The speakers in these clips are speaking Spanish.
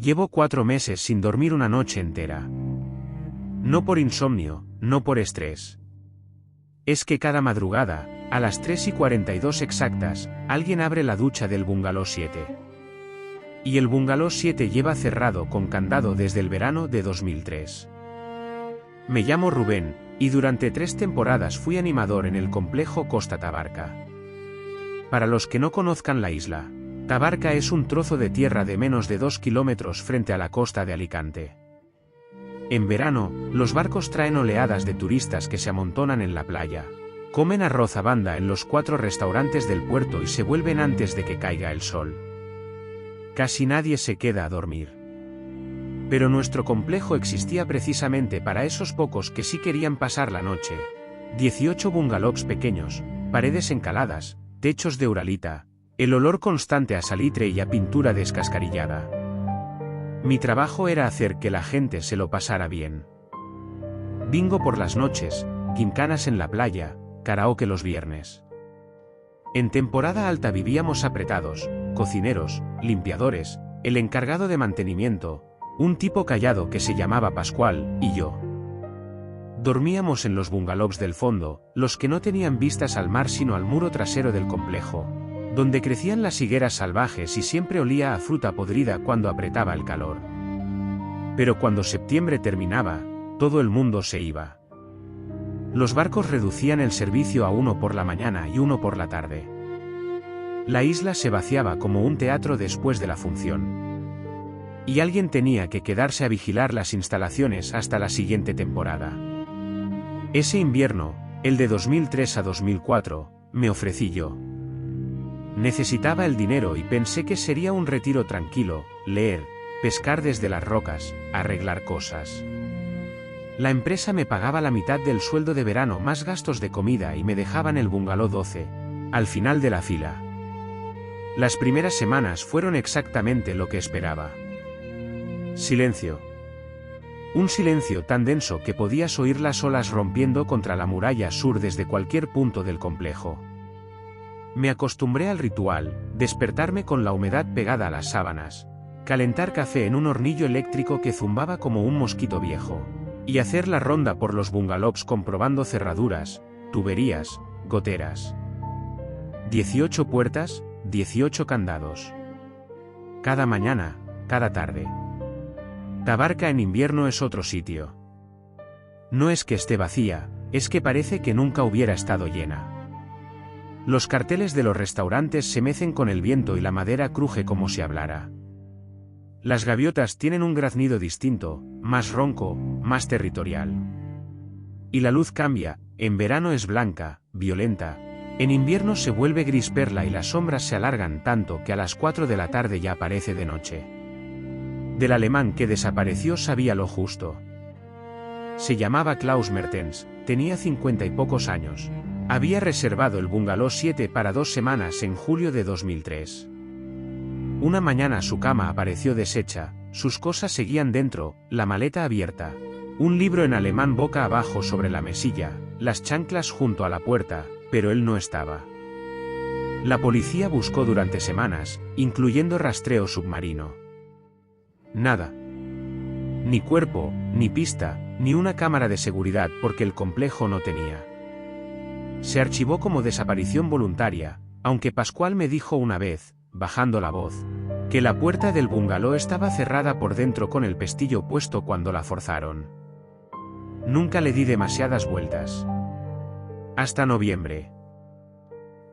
Llevo 4 meses sin dormir una noche entera. No por insomnio, no por estrés. Es que cada madrugada, a las 3:42 exactas, alguien abre la ducha del bungalow 7. Y el bungalow 7 lleva cerrado con candado desde el verano de 2003. Me llamo Rubén, y durante 3 temporadas fui animador en el complejo Costa Tabarca. Para los que no conozcan la isla, Tabarca es un trozo de tierra de menos de 2 kilómetros frente a la costa de Alicante. En verano, los barcos traen oleadas de turistas que se amontonan en la playa, comen arroz a banda en los 4 restaurantes del puerto y se vuelven antes de que caiga el sol. Casi nadie se queda a dormir. Pero nuestro complejo existía precisamente para esos pocos que sí querían pasar la noche. 18 bungalows pequeños, paredes encaladas, techos de uralita, el olor constante a salitre y a pintura descascarillada. Mi trabajo era hacer que la gente se lo pasara bien. Bingo por las noches, quincanas en la playa, karaoke los viernes. En temporada alta vivíamos apretados, cocineros, limpiadores, el encargado de mantenimiento, un tipo callado que se llamaba Pascual, y yo. Dormíamos en los bungalows del fondo, los que no tenían vistas al mar sino al muro trasero del complejo, donde crecían las higueras salvajes y siempre olía a fruta podrida cuando apretaba el calor. Pero cuando septiembre terminaba, todo el mundo se iba. Los barcos reducían el servicio a 1 por la mañana y 1 por la tarde. La isla se vaciaba como un teatro después de la función. Y alguien tenía que quedarse a vigilar las instalaciones hasta la siguiente temporada. Ese invierno, el de 2003 a 2004, me ofrecí yo. Necesitaba el dinero y pensé que sería un retiro tranquilo, leer, pescar desde las rocas, arreglar cosas. La empresa me pagaba la mitad del sueldo de verano más gastos de comida y me dejaban el bungalow 12, al final de la fila. Las primeras semanas fueron exactamente lo que esperaba. Silencio. Un silencio tan denso que podías oír las olas rompiendo contra la muralla sur desde cualquier punto del complejo. Me acostumbré al ritual, despertarme con la humedad pegada a las sábanas, calentar café en un hornillo eléctrico que zumbaba como un mosquito viejo, y hacer la ronda por los bungalows comprobando cerraduras, tuberías, goteras. 18 puertas, 18 candados. Cada mañana, cada tarde. Tabarca en invierno es otro sitio. No es que esté vacía, es que parece que nunca hubiera estado llena. Los carteles de los restaurantes se mecen con el viento y la madera cruje como si hablara. Las gaviotas tienen un graznido distinto, más ronco, más territorial. Y la luz cambia, en verano es blanca, violenta, en invierno se vuelve gris perla y las sombras se alargan tanto que a las 4 de la tarde ya parece de noche. Del alemán que desapareció sabía lo justo. Se llamaba Klaus Mertens, tenía 50 y pocos años. Había reservado el bungalow 7 para 2 semanas en julio de 2003. Una mañana su cama apareció deshecha, sus cosas seguían dentro, la maleta abierta, un libro en alemán boca abajo sobre la mesilla, las chanclas junto a la puerta, pero él no estaba. La policía buscó durante semanas, incluyendo rastreo submarino. Nada. Ni cuerpo, ni pista, ni una cámara de seguridad porque el complejo no tenía. Se archivó como desaparición voluntaria, aunque Pascual me dijo una vez, bajando la voz, que la puerta del bungalow estaba cerrada por dentro con el pestillo puesto cuando la forzaron. Nunca le di demasiadas vueltas. Hasta noviembre.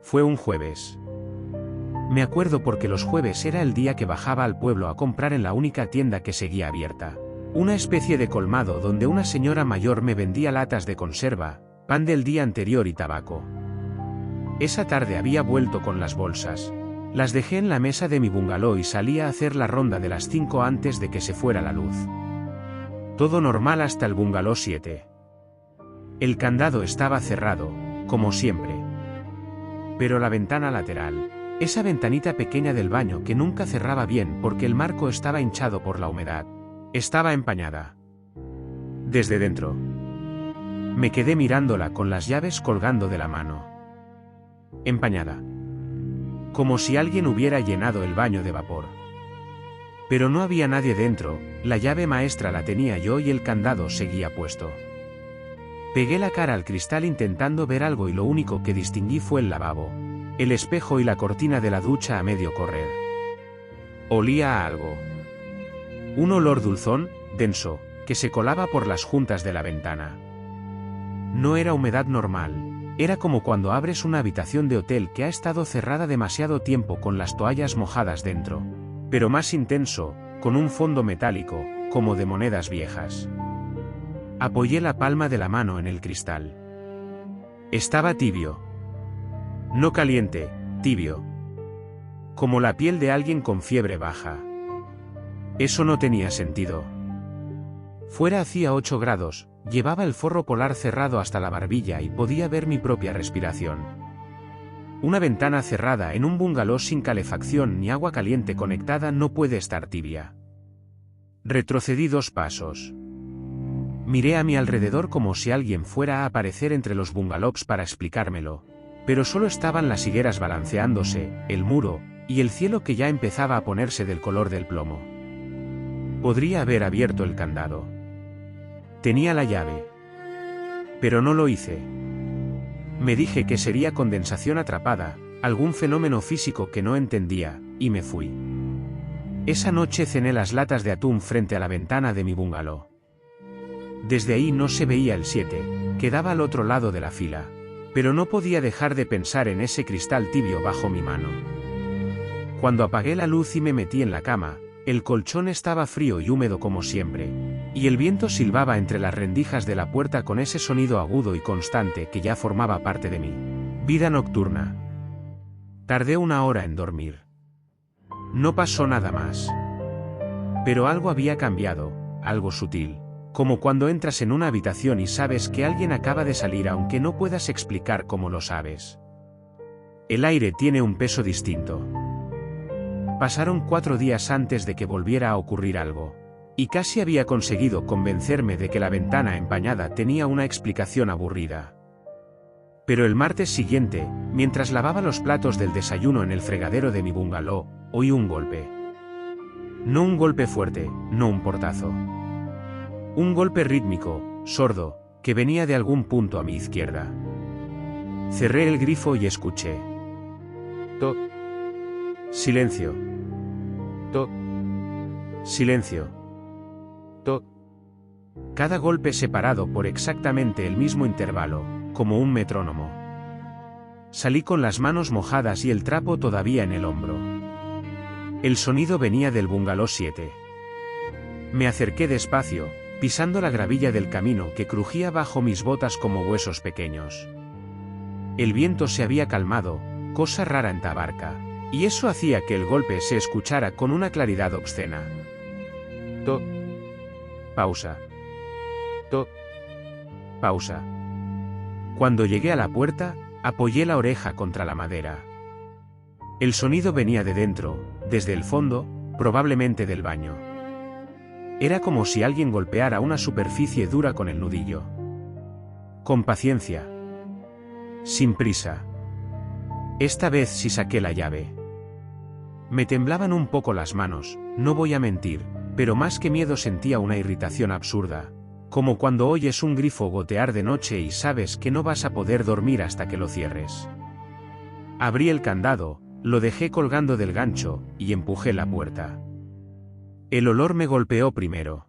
Fue un jueves. Me acuerdo porque los jueves era el día que bajaba al pueblo a comprar en la única tienda que seguía abierta. Una especie de colmado donde una señora mayor me vendía latas de conserva, pan del día anterior y tabaco. Esa tarde había vuelto con las bolsas. Las dejé en la mesa de mi bungalow y salí a hacer la ronda de las 5 antes de que se fuera la luz. Todo normal hasta el bungalow 7. El candado estaba cerrado, como siempre. Pero la ventana lateral, esa ventanita pequeña del baño que nunca cerraba bien porque el marco estaba hinchado por la humedad, estaba empañada. Desde dentro. Me quedé mirándola con las llaves colgando de la mano. Empañada. Como si alguien hubiera llenado el baño de vapor. Pero no había nadie dentro, la llave maestra la tenía yo y el candado seguía puesto. Pegué la cara al cristal intentando ver algo y lo único que distinguí fue el lavabo, el espejo y la cortina de la ducha a medio correr. Olía a algo. Un olor dulzón, denso, que se colaba por las juntas de la ventana. No era humedad normal, era como cuando abres una habitación de hotel que ha estado cerrada demasiado tiempo con las toallas mojadas dentro, pero más intenso, con un fondo metálico, como de monedas viejas. Apoyé la palma de la mano en el cristal. Estaba tibio. No caliente, tibio. Como la piel de alguien con fiebre baja. Eso no tenía sentido. Fuera hacía 8 grados, llevaba el forro polar cerrado hasta la barbilla y podía ver mi propia respiración. Una ventana cerrada en un bungalow sin calefacción ni agua caliente conectada no puede estar tibia. Retrocedí 2 pasos. Miré a mi alrededor como si alguien fuera a aparecer entre los bungalows para explicármelo, pero solo estaban las higueras balanceándose, el muro, y el cielo que ya empezaba a ponerse del color del plomo. Podría haber abierto el candado. Tenía la llave. Pero no lo hice. Me dije que sería condensación atrapada, algún fenómeno físico que no entendía, y me fui. Esa noche cené las latas de atún frente a la ventana de mi bungalow. Desde ahí no se veía el 7, quedaba al otro lado de la fila, pero no podía dejar de pensar en ese cristal tibio bajo mi mano. Cuando apagué la luz y me metí en la cama, el colchón estaba frío y húmedo como siempre, y el viento silbaba entre las rendijas de la puerta con ese sonido agudo y constante que ya formaba parte de mi vida nocturna. Tardé 1 hora en dormir. No pasó nada más. Pero algo había cambiado, algo sutil, como cuando entras en una habitación y sabes que alguien acaba de salir aunque no puedas explicar cómo lo sabes. El aire tiene un peso distinto. Pasaron 4 días antes de que volviera a ocurrir algo, y casi había conseguido convencerme de que la ventana empañada tenía una explicación aburrida. Pero el martes siguiente, mientras lavaba los platos del desayuno en el fregadero de mi bungalow, oí un golpe. No un golpe fuerte, no un portazo. Un golpe rítmico, sordo, que venía de algún punto a mi izquierda. Cerré el grifo y escuché. Toc. Silencio. Toc. Silencio. Toc. Cada golpe separado por exactamente el mismo intervalo, como un metrónomo. Salí con las manos mojadas y el trapo todavía en el hombro. El sonido venía del bungalow 7. Me acerqué despacio, pisando la gravilla del camino que crujía bajo mis botas como huesos pequeños. El viento se había calmado, cosa rara en Tabarca, y eso hacía que el golpe se escuchara con una claridad obscena. Toc. Pausa. Toc. Pausa. Cuando llegué a la puerta, apoyé la oreja contra la madera. El sonido venía de dentro, desde el fondo, probablemente del baño. Era como si alguien golpeara una superficie dura con el nudillo. Con paciencia. Sin prisa. Esta vez sí saqué la llave. Me temblaban un poco las manos, no voy a mentir, pero más que miedo sentía una irritación absurda, como cuando oyes un grifo gotear de noche y sabes que no vas a poder dormir hasta que lo cierres. Abrí el candado, lo dejé colgando del gancho, y empujé la puerta. El olor me golpeó primero.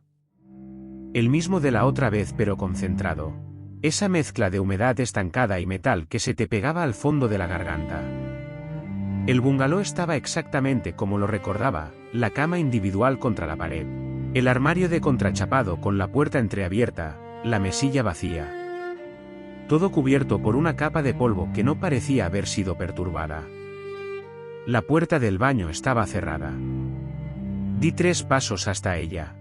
El mismo de la otra vez pero concentrado. Esa mezcla de humedad estancada y metal que se te pegaba al fondo de la garganta. El bungalow estaba exactamente como lo recordaba, la cama individual contra la pared, el armario de contrachapado con la puerta entreabierta, la mesilla vacía. Todo cubierto por una capa de polvo que no parecía haber sido perturbada. La puerta del baño estaba cerrada. Di 3 pasos hasta ella.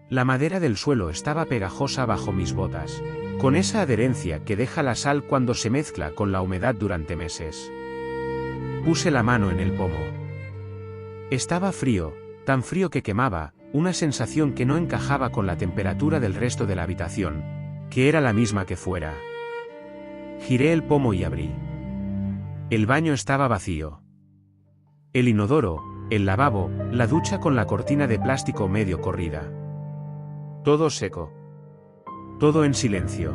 La madera del suelo estaba pegajosa bajo mis botas, con esa adherencia que deja la sal cuando se mezcla con la humedad durante meses. Puse la mano en el pomo. Estaba frío, tan frío que quemaba, una sensación que no encajaba con la temperatura del resto de la habitación, que era la misma que fuera. Giré el pomo y abrí. El baño estaba vacío. El inodoro, El lavabo, la ducha con la cortina de plástico medio corrida. Todo seco. Todo en silencio.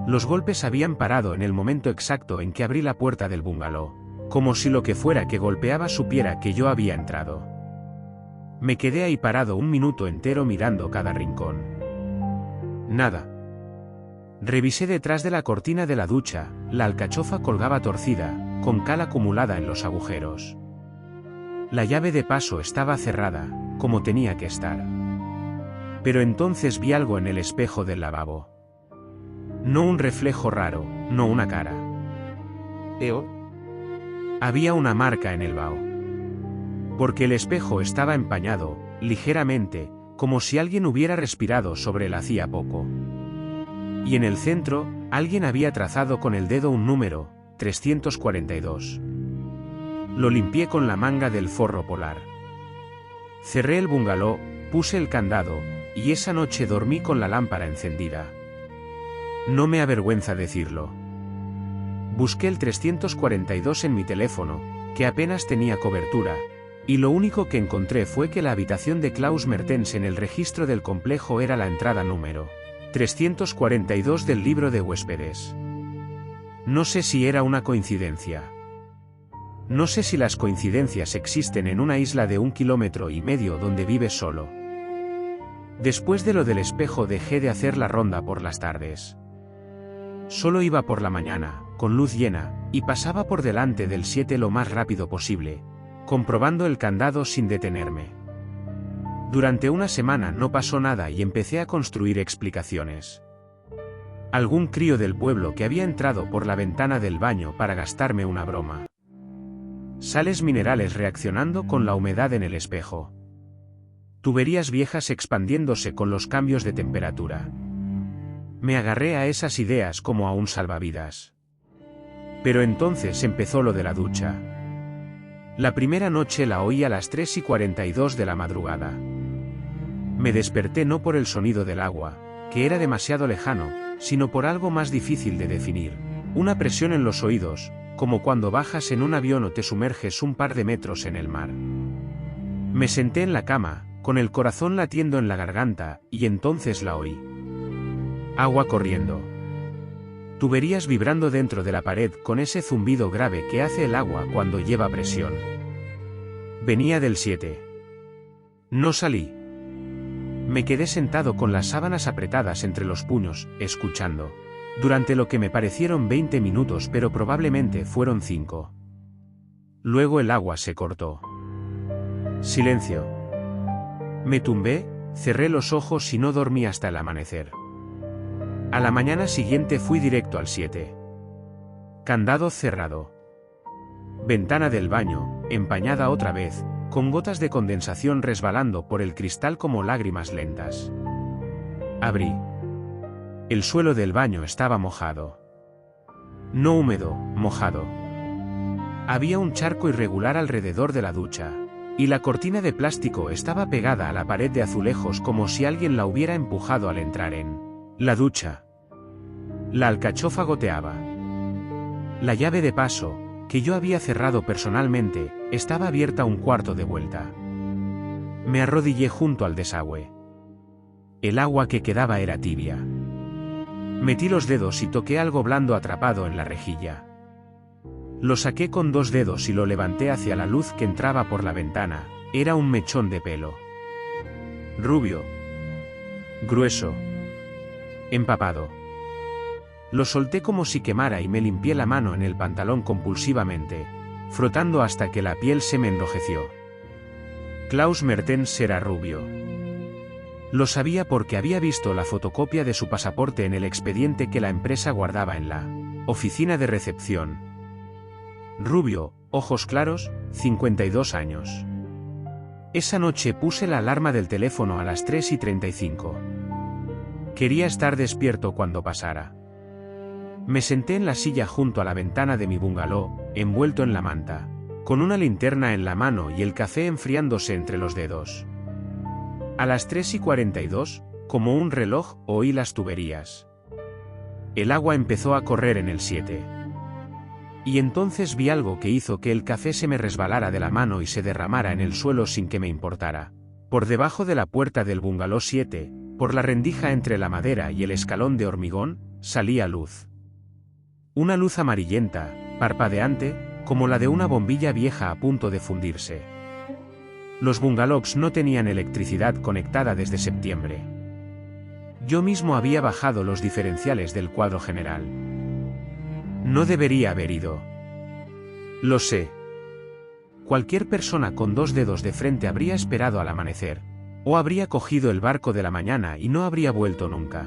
Los golpes habían parado en el momento exacto en que abrí la puerta del bungalow, como si lo que fuera que golpeaba supiera que yo había entrado. Me quedé ahí parado un minuto entero mirando cada rincón. Nada. Revisé detrás de la cortina de la ducha, la alcachofa colgaba torcida, con cal acumulada en los agujeros. La llave de paso estaba cerrada, como tenía que estar. Pero entonces vi algo en el espejo del lavabo. No un reflejo raro, no una cara. ¿Peor? Había una marca en el vaho. Porque el espejo estaba empañado, ligeramente, como si alguien hubiera respirado sobre él hacía poco. Y en el centro, alguien había trazado con el dedo un número, 342. Lo limpié con la manga del forro polar. Cerré el bungalow, puse el candado, y esa noche dormí con la lámpara encendida. No me avergüenza decirlo. Busqué el 342 en mi teléfono, que apenas tenía cobertura, y lo único que encontré fue que la habitación de Klaus Mertens en el registro del complejo era la entrada número 342 del libro de huéspedes. No sé si era una coincidencia. No sé si las coincidencias existen en una isla de 1,5 kilómetros donde vives solo. Después de lo del espejo dejé de hacer la ronda por las tardes. Solo iba por la mañana, con luz llena, y pasaba por delante del 7 lo más rápido posible, comprobando el candado sin detenerme. Durante una semana no pasó nada y empecé a construir explicaciones. Algún crío del pueblo que había entrado por la ventana del baño para gastarme una broma. Sales minerales reaccionando con la humedad en el espejo. Tuberías viejas expandiéndose con los cambios de temperatura. Me agarré a esas ideas como a un salvavidas. Pero entonces empezó lo de la ducha. La primera noche la oí a las 3:42 de la madrugada. Me desperté no por el sonido del agua, que era demasiado lejano, sino por algo más difícil de definir, una presión en los oídos, como cuando bajas en un avión o te sumerges un par de metros en el mar. Me senté en la cama, con el corazón latiendo en la garganta, y entonces la oí. Agua corriendo. Tuberías vibrando dentro de la pared con ese zumbido grave que hace el agua cuando lleva presión. Venía del 7. No salí. Me quedé sentado con las sábanas apretadas entre los puños, escuchando, durante lo que me parecieron 20 minutos pero probablemente fueron 5. Luego el agua se cortó. Silencio. Me tumbé, cerré los ojos y no dormí hasta el amanecer. A la mañana siguiente fui directo al 7. Candado cerrado. Ventana del baño, empañada otra vez, con gotas de condensación resbalando por el cristal como lágrimas lentas. Abrí. El suelo del baño estaba mojado. No húmedo, mojado. Había un charco irregular alrededor de la ducha, y la cortina de plástico estaba pegada a la pared de azulejos como si alguien la hubiera empujado al entrar en la ducha. La alcachofa goteaba. La llave de paso, que yo había cerrado personalmente, estaba abierta un cuarto de vuelta. Me arrodillé junto al desagüe. El agua que quedaba era tibia. Metí los dedos y toqué algo blando atrapado en la rejilla. Lo saqué con 2 dedos y lo levanté hacia la luz que entraba por la ventana. Era un mechón de pelo. Rubio. Grueso. Empapado. Lo solté como si quemara y me limpié la mano en el pantalón compulsivamente, frotando hasta que la piel se me enrojeció. Klaus Mertens era rubio. Lo sabía porque había visto la fotocopia de su pasaporte en el expediente que la empresa guardaba en la oficina de recepción. Rubio, ojos claros, 52 años. Esa noche puse la alarma del teléfono a las 3:35. Quería estar despierto cuando pasara. Me senté en la silla junto a la ventana de mi bungalow, envuelto en la manta, con una linterna en la mano y el café enfriándose entre los dedos. A las 3:42, como un reloj, oí las tuberías. El agua empezó a correr en el 7. Y entonces vi algo que hizo que el café se me resbalara de la mano y se derramara en el suelo sin que me importara. Por debajo de la puerta del bungalow 7, por la rendija entre la madera y el escalón de hormigón, salía luz. Una luz amarillenta, parpadeante, como la de una bombilla vieja a punto de fundirse. Los bungalows no tenían electricidad conectada desde septiembre. Yo mismo había bajado los diferenciales del cuadro general. No debería haber ido. Lo sé. Cualquier persona con 2 dedos de frente habría esperado al amanecer, o habría cogido el barco de la mañana y no habría vuelto nunca.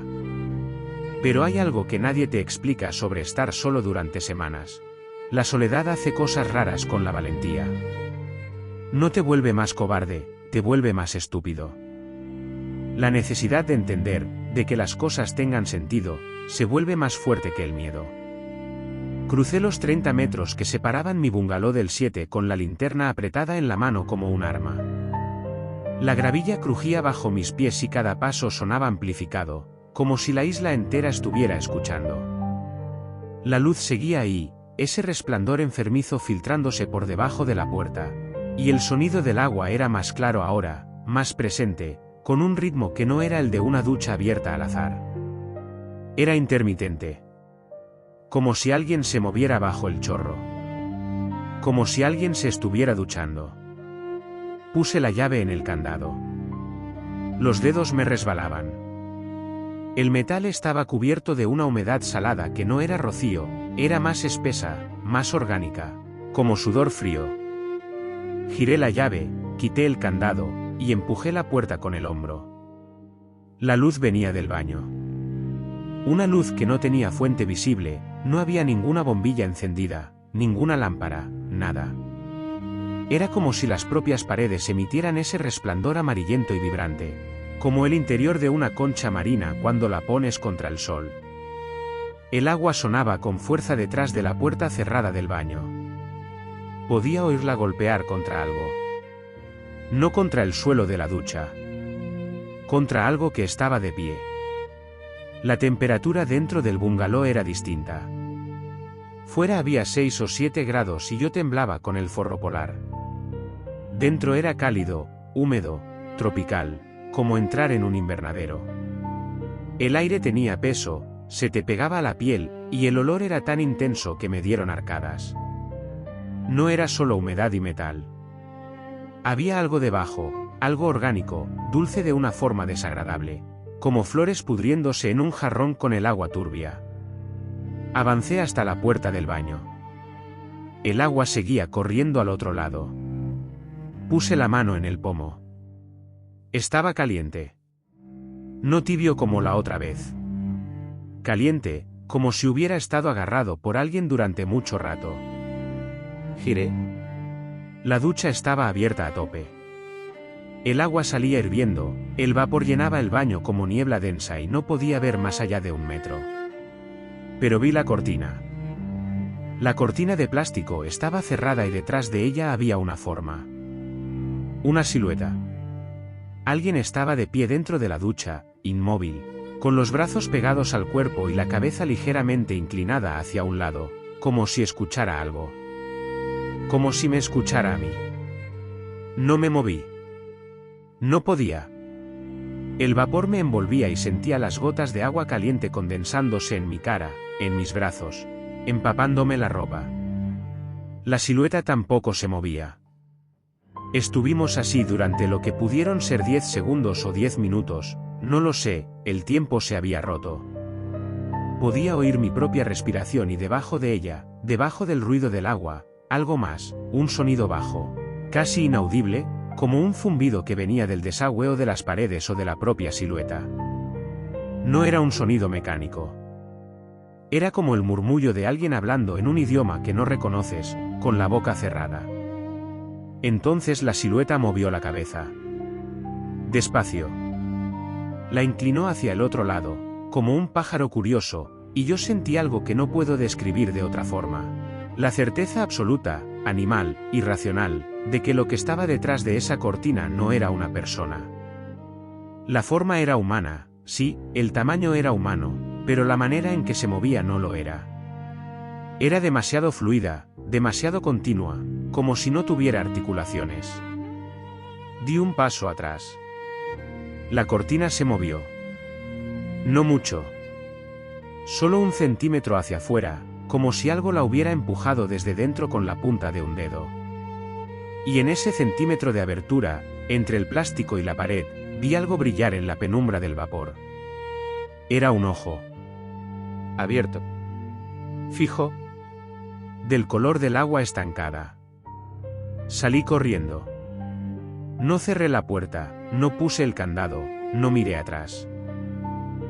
Pero hay algo que nadie te explica sobre estar solo durante semanas. La soledad hace cosas raras con la valentía. No te vuelve más cobarde, te vuelve más estúpido. La necesidad de entender, de que las cosas tengan sentido, se vuelve más fuerte que el miedo. Crucé los 30 metros que separaban mi bungalow del 7 con la linterna apretada en la mano como un arma. La gravilla crujía bajo mis pies y cada paso sonaba amplificado, como si la isla entera estuviera escuchando. La luz seguía ahí, ese resplandor enfermizo filtrándose por debajo de la puerta, y el sonido del agua era más claro ahora, más presente, con un ritmo que no era el de una ducha abierta al azar. Era intermitente. Como si alguien se moviera bajo el chorro. Como si alguien se estuviera duchando. Puse la llave en el candado. Los dedos me resbalaban. El metal estaba cubierto de una humedad salada que no era rocío, era más espesa, más orgánica, como sudor frío. Giré la llave, quité el candado, y empujé la puerta con el hombro. La luz venía del baño. Una luz que no tenía fuente visible, no había ninguna bombilla encendida, ninguna lámpara, nada. Era como si las propias paredes emitieran ese resplandor amarillento y vibrante, como el interior de una concha marina cuando la pones contra el sol. El agua sonaba con fuerza detrás de la puerta cerrada del baño. Podía oírla golpear contra algo. No contra el suelo de la ducha. Contra algo que estaba de pie. La temperatura dentro del bungalow era distinta. Fuera había 6 o 7 grados y yo temblaba con el forro polar. Dentro era cálido, húmedo, tropical, como entrar en un invernadero. El aire tenía peso, se te pegaba a la piel, y el olor era tan intenso que me dieron arcadas. No era solo humedad y metal. Había algo debajo, algo orgánico, dulce de una forma desagradable, como flores pudriéndose en un jarrón con el agua turbia. Avancé hasta la puerta del baño. El agua seguía corriendo al otro lado. Puse la mano en el pomo. Estaba caliente. No tibio como la otra vez. Caliente, como si hubiera estado agarrado por alguien durante mucho rato. Giré. La ducha estaba abierta a tope. El agua salía hirviendo, el vapor llenaba el baño como niebla densa y no podía ver más allá de 1 metro. Pero vi la cortina. La cortina de plástico estaba cerrada y detrás de ella había una forma. Una silueta. Alguien estaba de pie dentro de la ducha, inmóvil, con los brazos pegados al cuerpo y la cabeza ligeramente inclinada hacia un lado, como si escuchara algo. Como si me escuchara a mí. No me moví. No podía. El vapor me envolvía y sentía las gotas de agua caliente condensándose en mi cara, en mis brazos, empapándome la ropa. La silueta tampoco se movía. Estuvimos así durante lo que pudieron ser 10 segundos o 10 minutos, no lo sé, el tiempo se había roto. Podía oír mi propia respiración y debajo de ella, debajo del ruido del agua, algo más, un sonido bajo, casi inaudible, como un zumbido que venía del desagüe o de las paredes o de la propia silueta. No era un sonido mecánico. Era como el murmullo de alguien hablando en un idioma que no reconoces, con la boca cerrada. Entonces la silueta movió la cabeza. Despacio. La inclinó hacia el otro lado, como un pájaro curioso, y yo sentí algo que no puedo describir de otra forma. La certeza absoluta, animal, irracional, de que lo que estaba detrás de esa cortina no era una persona. La forma era humana, sí, el tamaño era humano, pero la manera en que se movía no lo era. Era demasiado fluida, demasiado continua, como si no tuviera articulaciones. Di un paso atrás. La cortina se movió. No mucho. Solo 1 centímetro hacia afuera, como si algo la hubiera empujado desde dentro con la punta de un dedo. Y en ese centímetro de abertura, entre el plástico y la pared, vi algo brillar en la penumbra del vapor. Era un ojo. Abierto. Fijo. Del color del agua estancada. Salí corriendo. No cerré la puerta, no puse el candado, no miré atrás.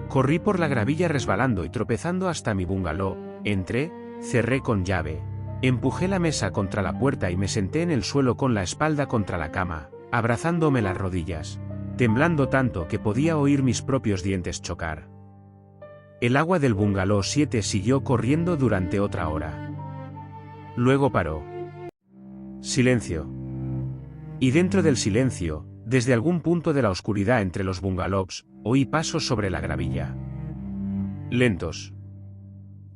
Corrí por la gravilla resbalando y tropezando hasta mi bungalow, entré, cerré con llave, empujé la mesa contra la puerta y me senté en el suelo con la espalda contra la cama, abrazándome las rodillas, temblando tanto que podía oír mis propios dientes chocar. El agua del bungalow 7 siguió corriendo durante otra hora. Luego paró. Silencio. Y dentro del silencio, desde algún punto de la oscuridad entre los bungalows, oí pasos sobre la gravilla. Lentos.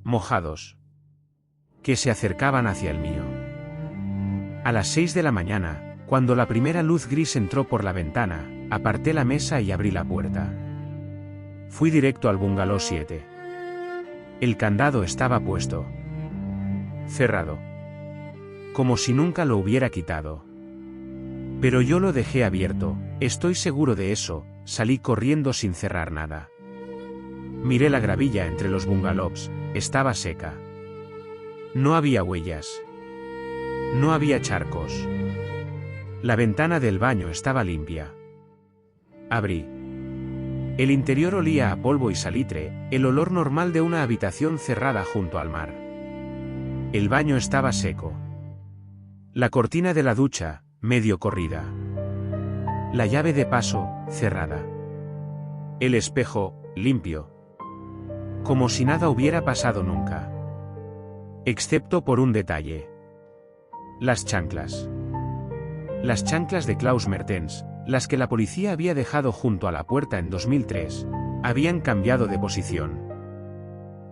Mojados. Que se acercaban hacia el mío. A las 6 de la mañana, cuando la primera luz gris entró por la ventana, aparté la mesa y abrí la puerta. Fui directo al bungalow 7. El candado estaba puesto. Cerrado. Como si nunca lo hubiera quitado. Pero yo lo dejé abierto, estoy seguro de eso, salí corriendo sin cerrar nada. Miré la gravilla entre los bungalows, estaba seca. No había huellas. No había charcos. La ventana del baño estaba limpia. Abrí. El interior olía a polvo y salitre, el olor normal de una habitación cerrada junto al mar. El baño estaba seco. La cortina de la ducha, medio corrida. La llave de paso, cerrada. El espejo, limpio. Como si nada hubiera pasado nunca. Excepto por un detalle. Las chanclas. Las chanclas de Klaus Mertens, las que la policía había dejado junto a la puerta en 2003, habían cambiado de posición.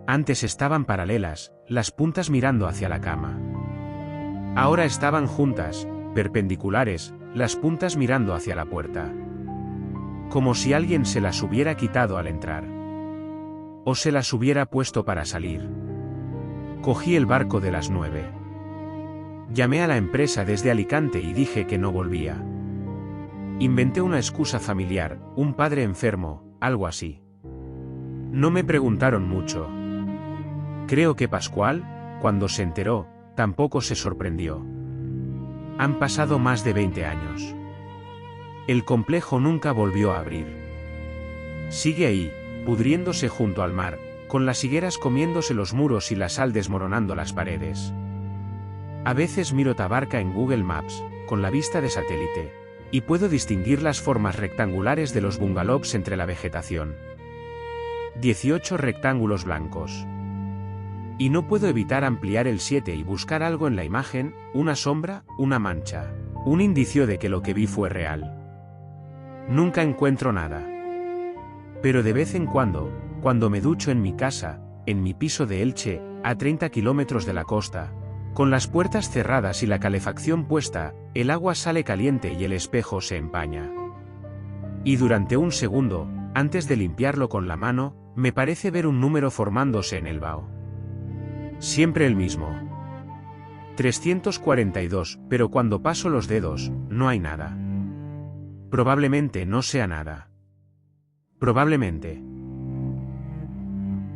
Antes estaban paralelas, las puntas mirando hacia la cama. Ahora estaban juntas, perpendiculares, las puntas mirando hacia la puerta. Como si alguien se las hubiera quitado al entrar. O se las hubiera puesto para salir. Cogí el barco de las 9. Llamé a la empresa desde Alicante y dije que no volvía. Inventé una excusa familiar, un padre enfermo, algo así. No me preguntaron mucho. Creo que Pascual, cuando se enteró, tampoco se sorprendió. Han pasado más de 20 años. El complejo nunca volvió a abrir. Sigue ahí, pudriéndose junto al mar, con las higueras comiéndose los muros y la sal desmoronando las paredes. A veces miro Tabarca en Google Maps, con la vista de satélite, y puedo distinguir las formas rectangulares de los bungalows entre la vegetación. 18 rectángulos blancos. Y no puedo evitar ampliar el 7 y buscar algo en la imagen, una sombra, una mancha, un indicio de que lo que vi fue real. Nunca encuentro nada. Pero de vez en cuando me ducho en mi casa, en mi piso de Elche, a 30 kilómetros de la costa, con las puertas cerradas y la calefacción puesta, el agua sale caliente y el espejo se empaña. Y durante un segundo, antes de limpiarlo con la mano, me parece ver un número formándose en el vaho. Siempre el mismo. 342, pero cuando paso los dedos, no hay nada. Probablemente no sea nada. Probablemente.